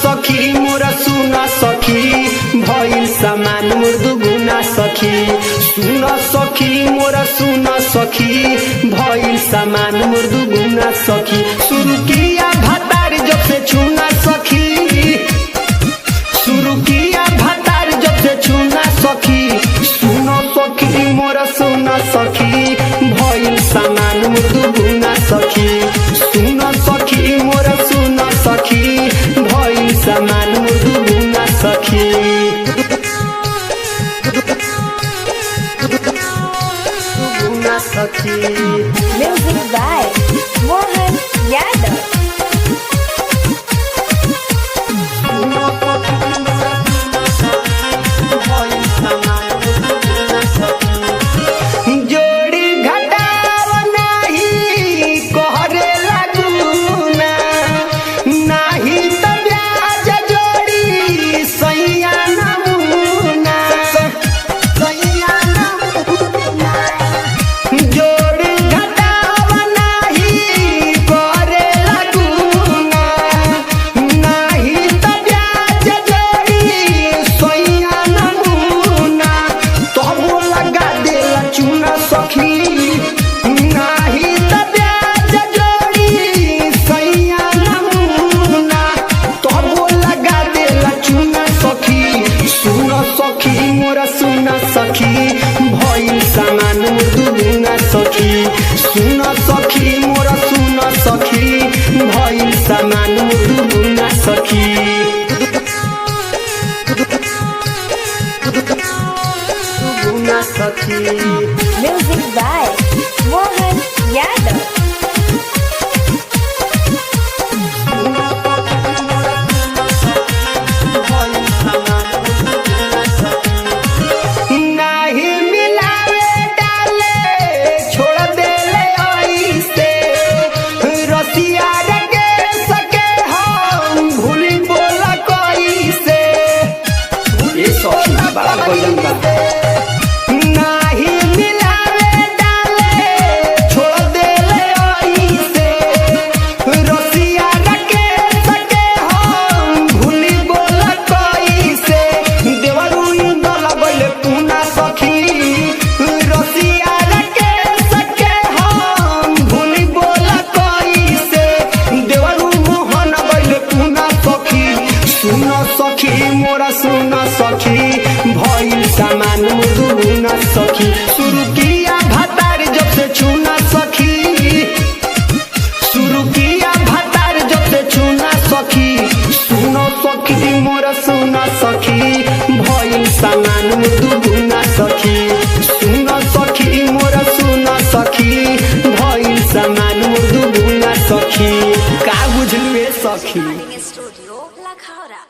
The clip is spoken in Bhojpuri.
सखी मोरा सुना सखी भइल सामान मुर्दु गुना सखी सुन सखी मोरा सुना सखी भइल सामान मुर्दु गुना सखी शुरू किया भतार जब से छूना सखी शुरू किया भतार जब से छूना सखी सुन सखी मोरा सुना सखी भइल सामान मुर्दु गुना सखी सुन सखी मोरा सुना सखी भइल सामान मुर्दु गुना सखी गुना सखी Music by Mohan Yadav. जोड़ी घटाव नाही कहरे लगुना नाही त ब्याज जोड़ी सैया नमूना सैया नमूना जोड़ी घटाव नाही कहरे लगुना नाही त ब्याज जोड़ी सैया नमूना तबो लगा देला चूना सखी नाही त ब्याज जोड़ी सैया नमूना तबो लगा देला चूना सखी सुन सखी मोरा सुना सखी भइल सामान मुर्दु गुना सखी सुन सखी मोरा सुना सखी भइल सामान मुर्दु गुना सखी गुना सखी Music by Mohan Yadav. नाही मिलावे डाले छोड़ देले ऐसे रसिया के सके हम भूली बोला कैसे ये सखी बड़ा गजन बा नाही मिलावे डाले छोड़ देले ऐसे रसिया के सके हम भूली बोला कैसे देवरू इंदला गइले पुना सखी रसिया के सके हम भूली बोला कैसे देवरू मोहन गइले पुना सखी सुन सखी मोरा सुन सखी भइल सामान मुर्दु गुना सखी शुरू किया भतार जब से छूना सखी शुरू किया भतार जब से छूना सखी सुन सखी मोरा सुना सखी भइल सामान मुर्दु गुना सखी सुन सखी मोरा सुना सखी भइल सामान मुर्दु गुना सखी का बुझलु ए सखी Studio La Khara.